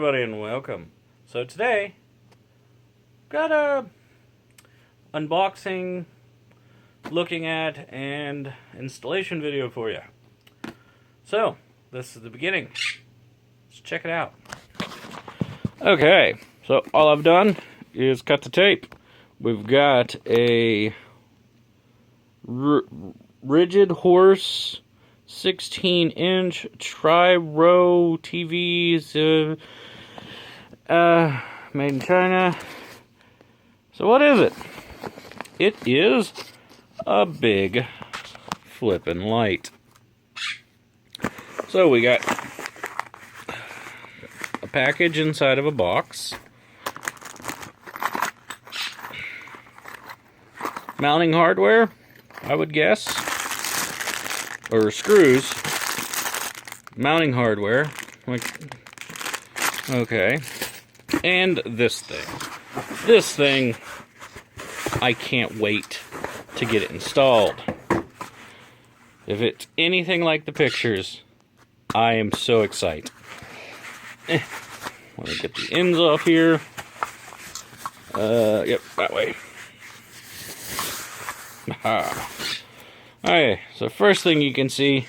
everybody and welcome. So today, got a unboxing, looking at, and installation video for you. So, this is the beginning. Let's check it out. Okay, so all I've done is cut the tape. We've got a Ridgidhorse 16-inch tri-row TVs, made in China. So what is it? It is a big flippin' light. So we got a package inside of a box, mounting hardware, I would guess, or screws, mounting hardware, like, okay, and this thing, I can't wait to get it installed. If it's anything like the pictures, I am so excited. Let me get the ends off here. Yep, that way. Okay, so first thing you can see,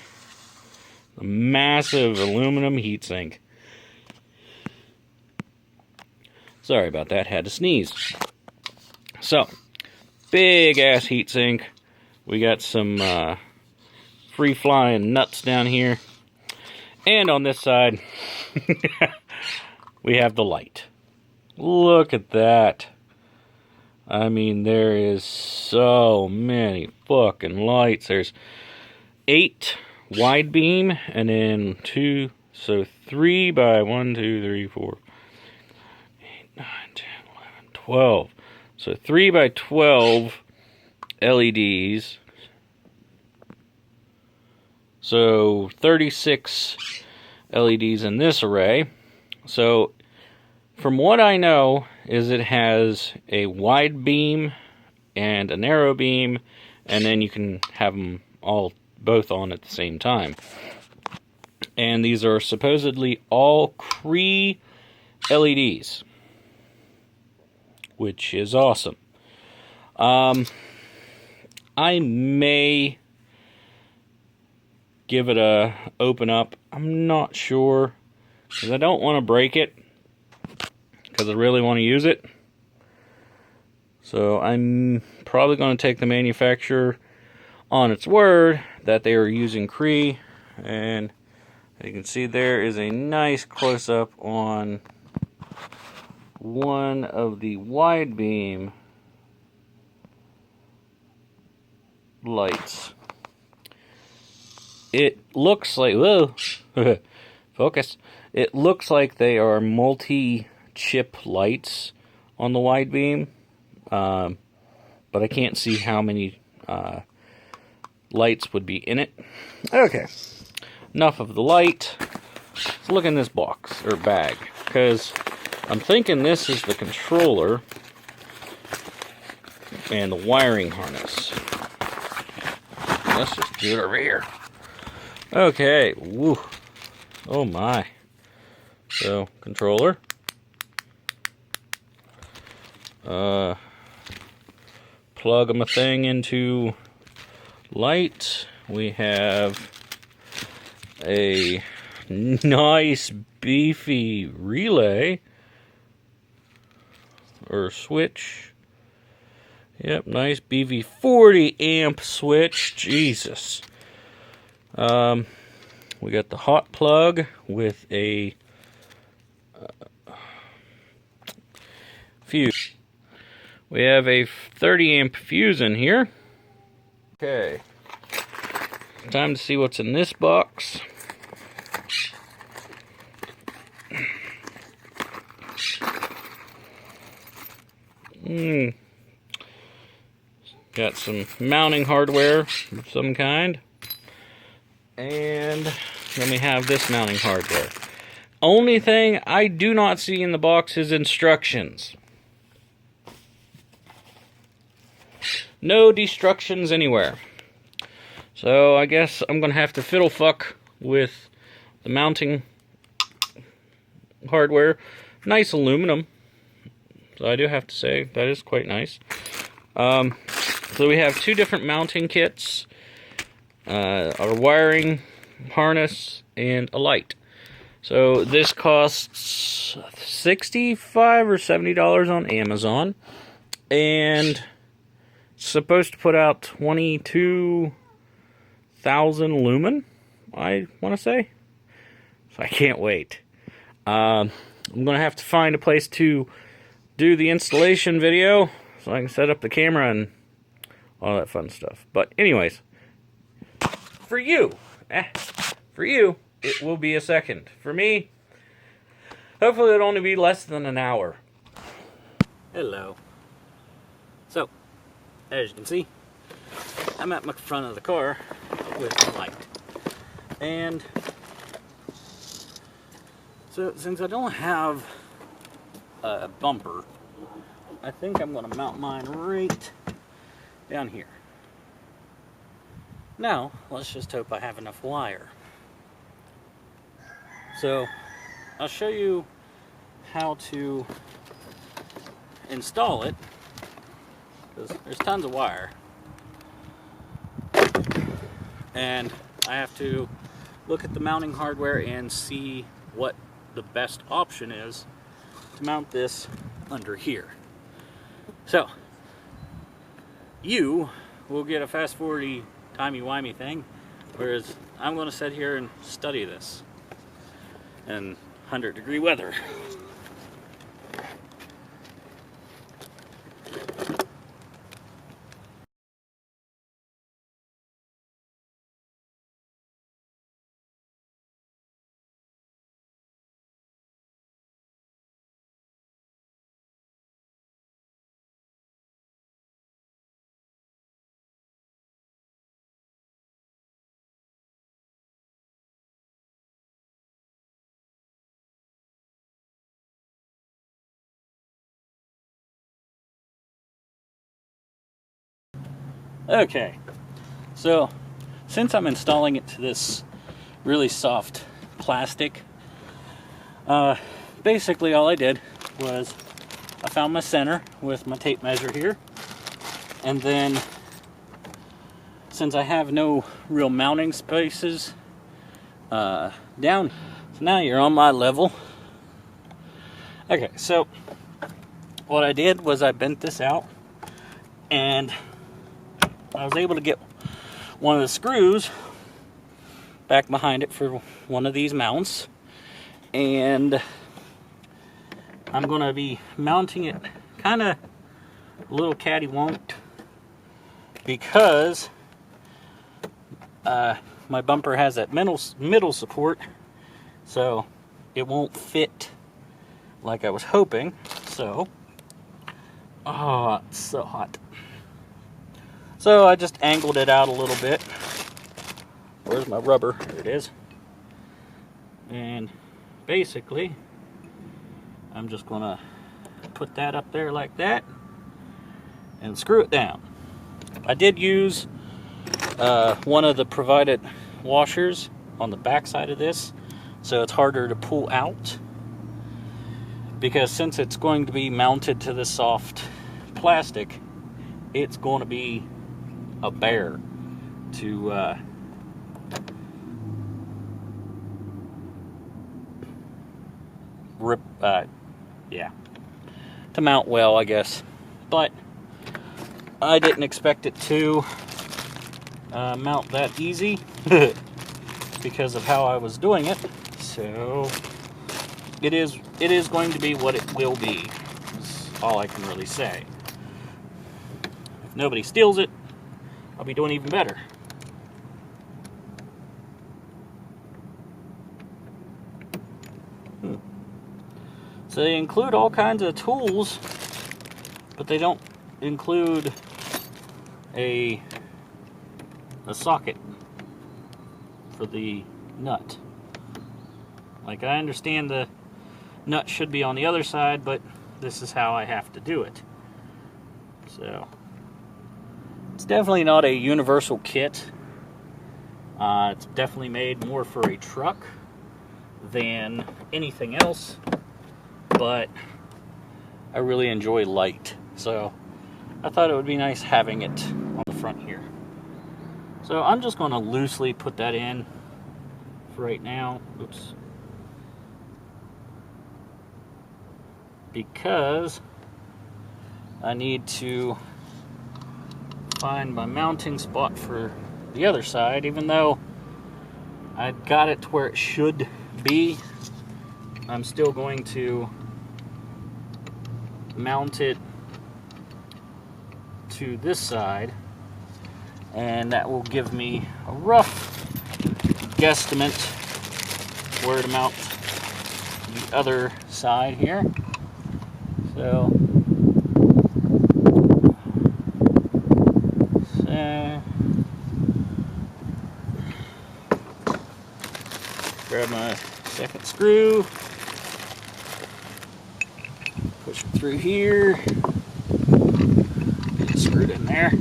a massive aluminum heatsink. Sorry about that, had to sneeze. So, big ass heatsink. We got some free-flying nuts down here. And on this side, we have the light. Look at that. I mean, there is so many fucking lights. There's 8 wide beam, and then 2, so 3 by 1, 2, 3, 4, 8, 9, 10, 11, 12. So 3 by 12 LEDs. So 36 LEDs in this array. So from what I know is it has a wide beam and a narrow beam, and then you can have them both on at the same time. And these are supposedly all Cree LEDs, which is awesome. I may give it a open up. I'm not sure, because I don't want to break it, because I really want to use it. So I'm probably going to take the manufacturer on its word that they are using Cree. And you can see there is a nice close-up on one of the wide beam lights. It looks like, whoa, focus. It looks like they are multi-chip lights on the wide beam, but I can't see how many lights would be in it. Okay, enough of the light. Let's look in this box, or bag, because I'm thinking this is the controller and the wiring harness. Let's just do it over here. Okay, woo. Oh my. So, controller. Plug my thing into light. We have a nice beefy relay or switch. Yep, nice beefy 40 amp switch. Jesus. We got the hot plug with a fuse. We have a 30 amp fuse in here. Okay, time to see what's in this box. Got some mounting hardware of some kind. And then we have this mounting hardware. Only thing I do not see in the box is instructions. No destructions anywhere. So I guess I'm going to have to fiddle fuck with the mounting hardware. Nice aluminum. So I do have to say, that is quite nice. So we have two different mounting kits, a wiring harness, and a light. So this costs $65 or $70 on Amazon, and it's supposed to put out 22,000 lumen, I want to say. So I can't wait. I'm going to have to find a place to do the installation video so I can set up the camera and all that fun stuff. But anyways, for you, it will be a second. For me, hopefully it'll only be less than an hour. Hello. So, as you can see, I'm at my front of the car with the light. And so, since I don't have a bumper, I think I'm going to mount mine right down here. Now, let's just hope I have enough wire. So, I'll show you how to install it, because there's tons of wire. And I have to look at the mounting hardware and see what the best option is to mount this under here. So, you will get a fast-forwardy, timey-wimey thing, whereas I'm going to sit here and study this in 100-degree weather. Okay, so since I'm installing it to this really soft plastic, basically all I did was I found my center with my tape measure here, and then since I have no real mounting spaces down, so now you're on my level. Okay, so what I did was I bent this out, and I was able to get one of the screws back behind it for one of these mounts, and I'm going to be mounting it kind of a little catty-won't, because my bumper has that middle support, so it won't fit like I was hoping. So, oh, it's so hot. So I just angled it out a little bit. Where's my rubber? There it is. And basically, I'm just gonna put that up there like that and screw it down. I did use one of the provided washers on the back side of this, so it's harder to pull out, because since it's going to be mounted to the soft plastic, it's going to be a bear to rip, yeah, to mount well, I guess. But I didn't expect it to mount that easy because of how I was doing it. So it is going to be what it will be, is all I can really say. If nobody steals it, I'll be doing even better. So they include all kinds of tools, but they don't include a socket for the nut. Like, I understand the nut should be on the other side, but this is how I have to do it. So it's definitely not a universal kit. It's definitely made more for a truck than anything else, but I really enjoy light, so I thought it would be nice having it on the front here. So I'm just going to loosely put that in for right now. Oops. Because I need to find my mounting spot for the other side, even though I got it to where it should be. I'm still going to mount it to this side, and that will give me a rough guesstimate where to mount the other side here. So grab my second screw, push it through here, get it screwed in there.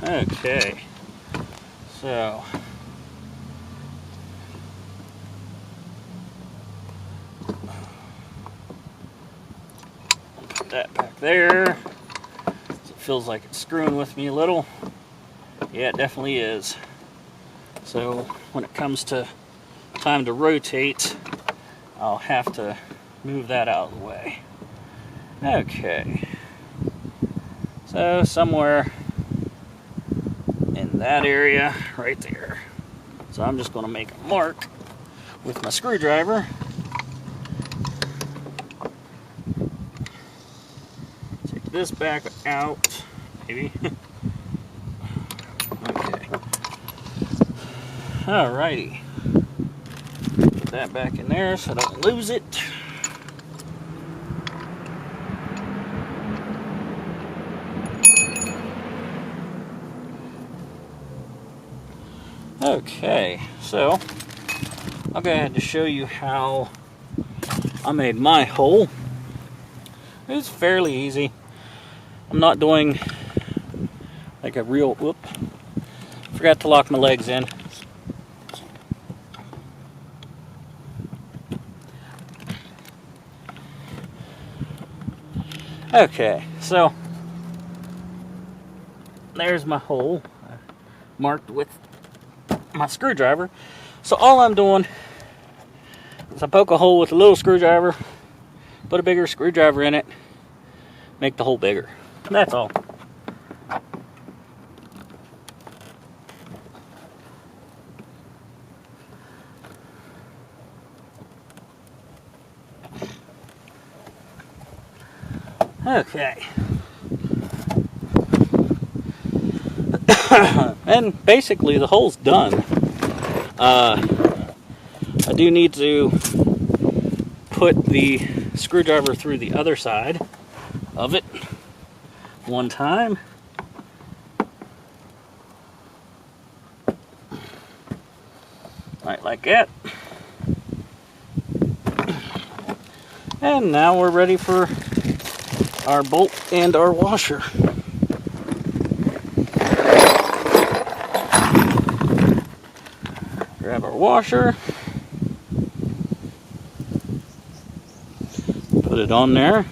Okay, so put that back there. It feels like it's screwing with me a little. Yeah, it definitely is. So when it comes to time to rotate, I'll have to move that out of the way. Okay, so somewhere in that area right there. So I'm just going to make a mark with my screwdriver. Take this back out, maybe. Okay. Alrighty. Put that back in there so I don't lose it. Okay, so I'll go ahead to show you how I made my hole. It's fairly easy. I'm not doing like a real, whoop, forgot to lock my legs in. Okay, so there's my hole marked with my screwdriver. So all I'm doing is I poke a hole with a little screwdriver, put a bigger screwdriver in it, make the hole bigger. That's all. Okay. And basically the hole's done. I do need to put the screwdriver through the other side of it one time. Right, like that. And now we're ready for our bolt and our washer. Grab our washer, put it on there,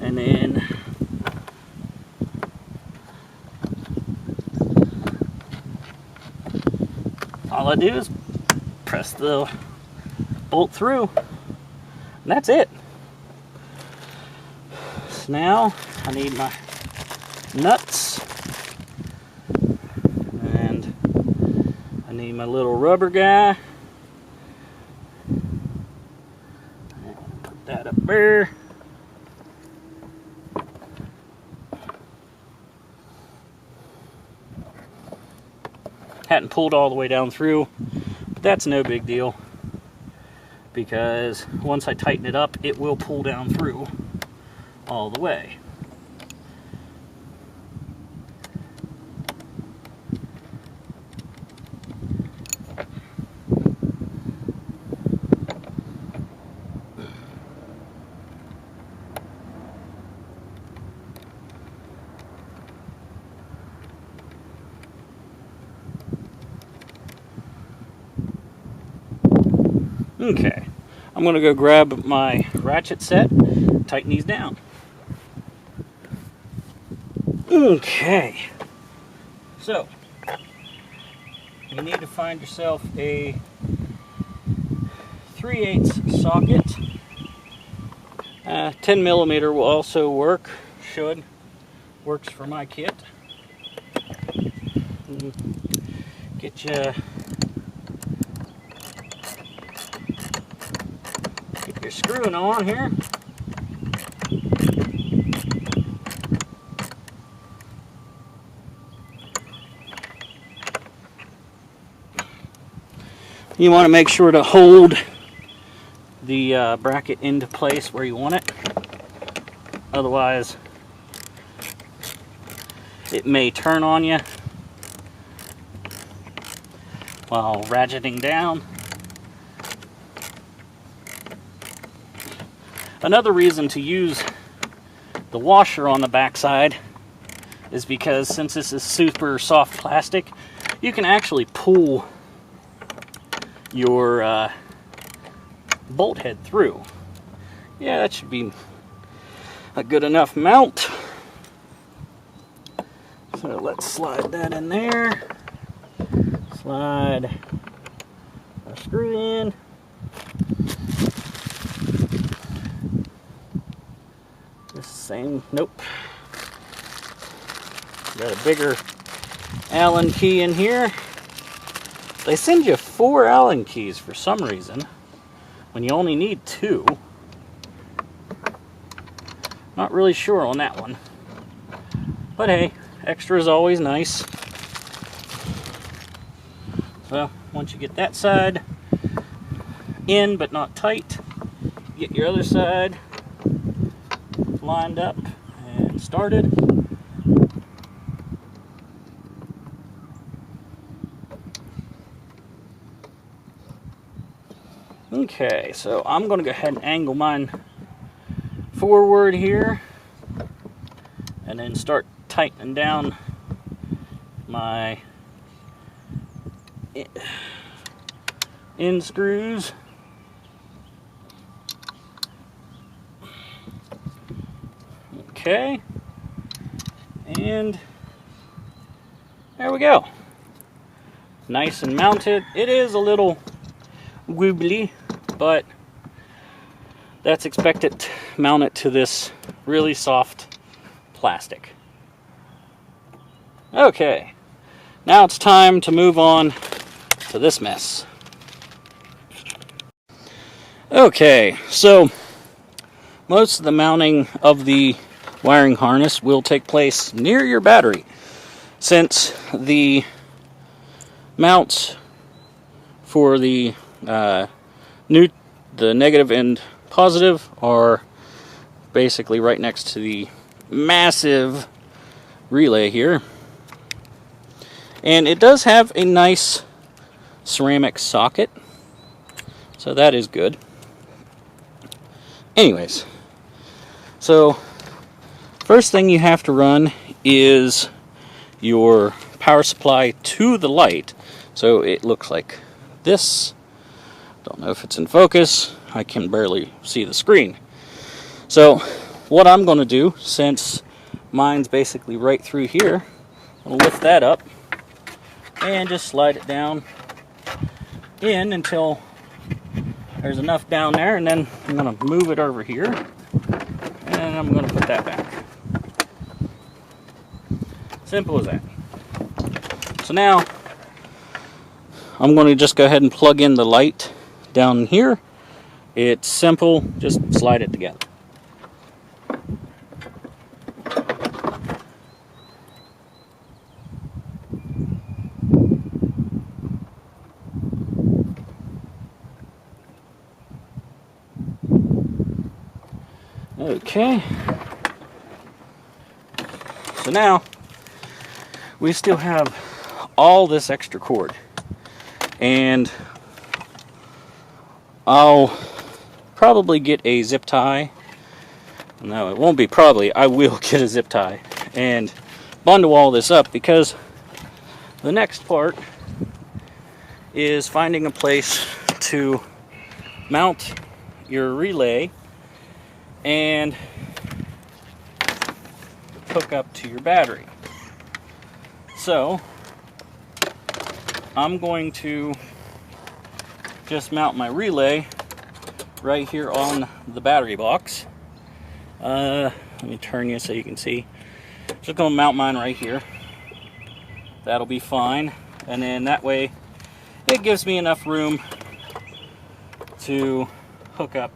and then all I do is press the bolt through, and that's it. So now I need my nuts, and I need my little rubber guy. Put that up there. Hadn't pulled all the way down through, but that's no big deal, because once I tighten it up, it will pull down through all the way. Okay, I'm gonna go grab my ratchet set, tighten these down. Okay, so you need to find yourself a 3/8 socket. 10 millimeter will also work, works for my kit. Get your screwing on here. You want to make sure to hold the bracket into place where you want it. Otherwise, it may turn on you while ratcheting down. Another reason to use the washer on the backside is because since this is super soft plastic, you can actually pull your bolt head through. Yeah, that should be a good enough mount. So let's slide that in there. Slide a screw in. This same, nope. Got a bigger Allen key in here. They send you 4 Allen keys for some reason, when you only need 2. Not really sure on that one. But hey, extra is always nice. So, once you get that side in but not tight, get your other side lined up and started. Okay, so I'm going to go ahead and angle mine forward here and then start tightening down my end screws. Okay, and there we go. Nice and mounted. It is a little wibbly, but that's expected. Mount it to this really soft plastic. Okay, now it's time to move on to this mess. Okay, so most of the mounting of the wiring harness will take place near your battery, since the mounts for the negative and positive are basically right next to the massive relay here. And it does have a nice ceramic socket, so that is good. Anyways, so first thing you have to run is your power supply to the light. So it looks like this. Don't know if it's in focus. I can barely see the screen. So what I'm going to do, since mine's basically right through here, I'll lift that up and just slide it down in until there's enough down there, and then I'm going to move it over here and I'm going to put that back. Simple as that. So now I'm going to just go ahead and plug in the light down here. It's simple, just slide it together. Okay, so now we still have all this extra cord, and I'll probably get a zip tie. No, it won't be probably. I will get a zip tie and bundle all this up, because the next part is finding a place to mount your relay and hook up to your battery. So I'm going to just mount my relay right here on the battery box. Let me turn you so you can see. Just going to mount mine right here. That'll be fine. And then that way it gives me enough room to hook up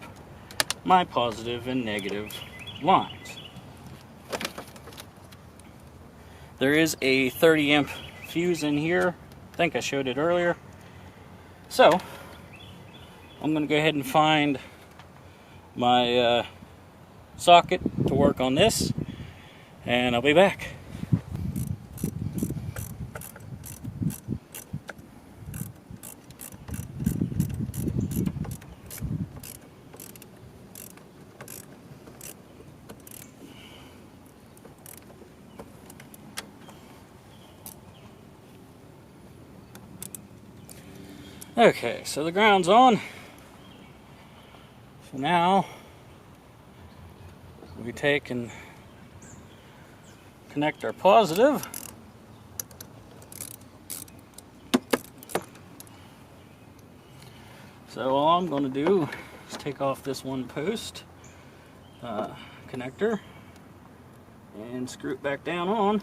my positive and negative lines. There is a 30 amp fuse in here. I think I showed it earlier. So I'm going to go ahead and find my socket to work on this, and I'll be back. Okay, so the ground's on. So now we take and connect our positive. So all I'm going to do is take off this one post connector and screw it back down on.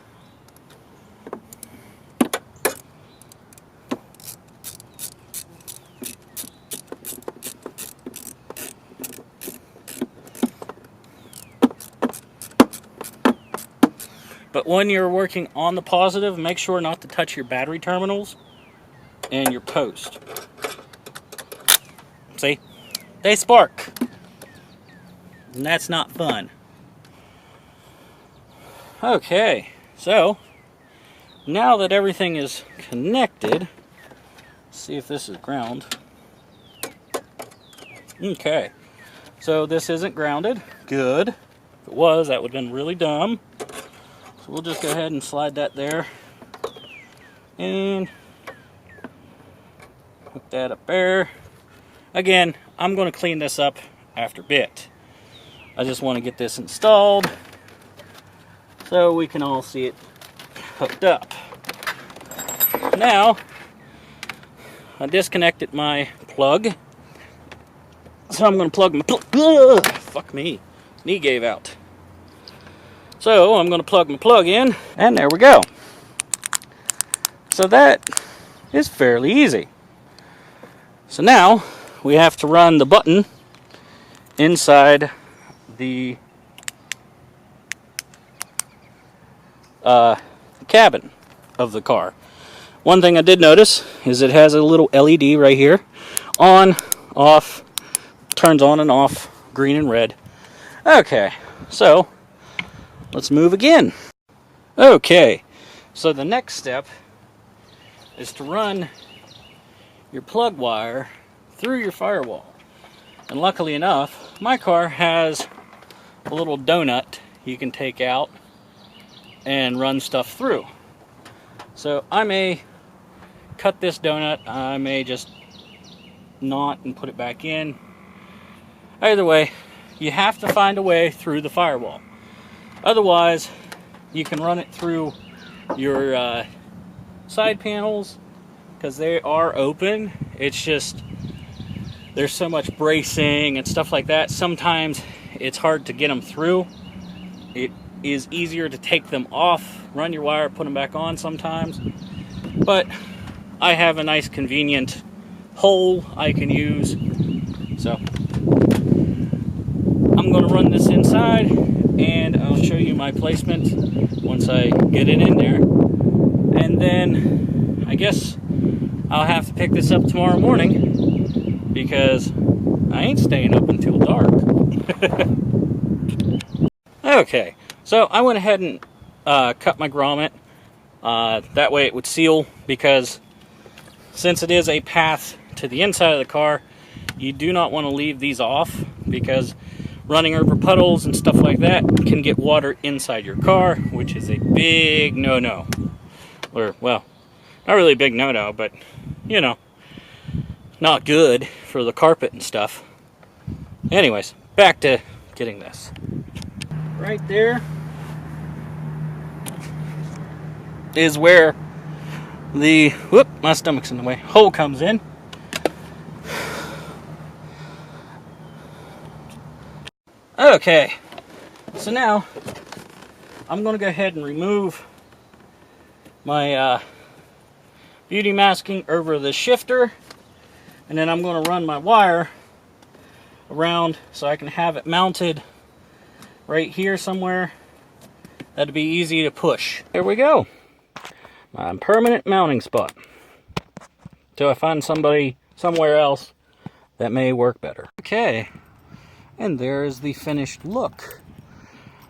But when you're working on the positive, make sure not to touch your battery terminals and your post. See? They spark. And that's not fun. Okay, so now that everything is connected, let's see if this is ground. Okay, so this isn't grounded. Good. If it was, that would have been really dumb. So we'll just go ahead and slide that there and hook that up there. Again, I'm going to clean this up after a bit. I just want to get this installed so we can all see it hooked up. Now, I disconnected my plug. So I'm going to plug my plug. Ugh, fuck me. Knee gave out. So I'm going to plug my plug in, and there we go. So that is fairly easy. So now we have to run the button inside the cabin of the car. One thing I did notice is it has a little LED right here. On, off, turns on and off, green and red. Okay, so let's move again. Okay, so the next step is to run your plug wire through your firewall. And luckily enough, my car has a little donut you can take out and run stuff through. So I may cut this donut, I may just knot and put it back in. Either way, you have to find a way through the firewall. Otherwise, you can run it through your side panels because they are open. It's just there's so much bracing and stuff like that. Sometimes it's hard to get them through. It is easier to take them off, run your wire, put them back on sometimes. But I have a nice convenient hole I can use. So I'm going to run this inside and I'll show you my placement once I get it in there. And then I guess I'll have to pick this up tomorrow morning because I ain't staying up until dark. Okay, so I went ahead and cut my grommet. That way it would seal, because since it is a path to the inside of the car, you do not want to leave these off, because running over puddles and stuff like that can get water inside your car, which is a big no-no. Or, well, not really a big no-no, but, you know, not good for the carpet and stuff. Anyways, back to getting this. Right there is where the, whoop, my stomach's in the way, hole comes in. Okay, so now I'm going to go ahead and remove my beauty masking over the shifter, and then I'm going to run my wire around so I can have it mounted right here somewhere. That'd be easy to push. There we go. My permanent mounting spot. Till I find somebody somewhere else that may work better. Okay, and there's the finished look.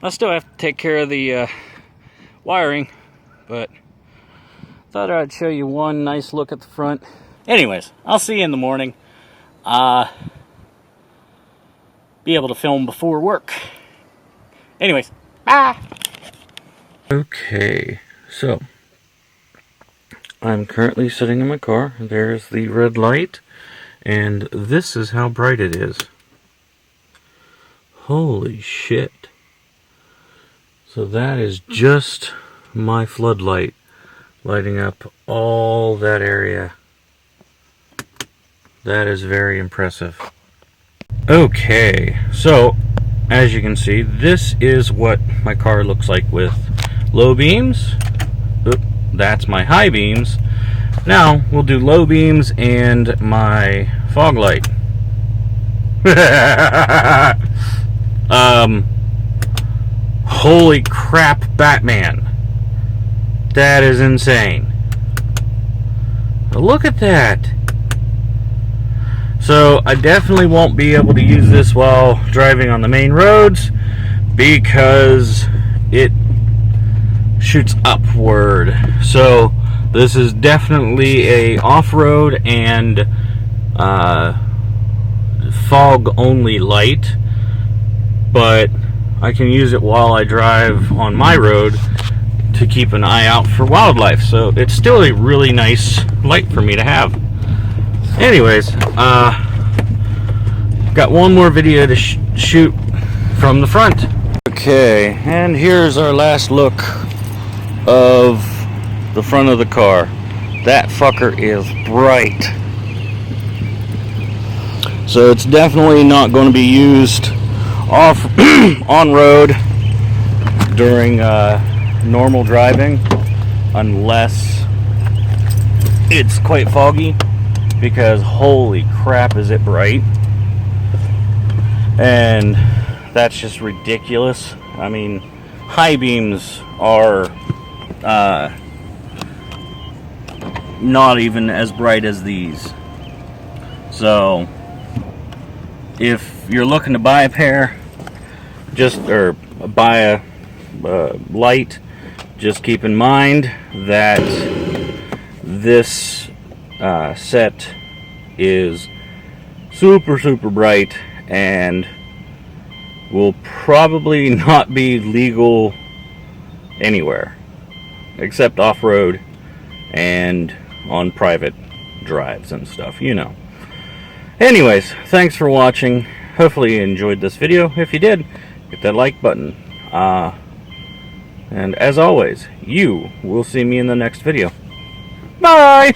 I still have to take care of the wiring, but thought I'd show you one nice look at the front. Anyways, I'll see you in the morning. Be able to film before work. Anyways, bye! Okay, so I'm currently sitting in my car. There's the red light, and this is how bright it is. Holy shit. So that is just my floodlight lighting up all that area. That is very impressive. Okay, so as you can see, this is what my car looks like with low beams. Oop, that's my high beams. Now we'll do low beams and my fog light. Holy crap, Batman. That is insane. Look at that. So I definitely won't be able to use this while driving on the main roads because it shoots upward. So this is definitely a off-road and fog only light, but I can use it while I drive on my road to keep an eye out for wildlife. So it's still a really nice light for me to have. Anyways, got one more video to shoot from the front. Okay, and here's our last look of the front of the car. That fucker is bright. So it's definitely not going to be used off on road during normal driving unless it's quite foggy, because holy crap is it bright. And that's just ridiculous. I mean, high beams are not even as bright as these. So if you're looking to buy a pair, or buy a light, just keep in mind that this set is super bright and will probably not be legal anywhere except off-road and on private drives and stuff, you know. Anyways, thanks for watching. Hopefully you enjoyed this video. If you did, hit that like button. And as always, you will see me in the next video. Bye!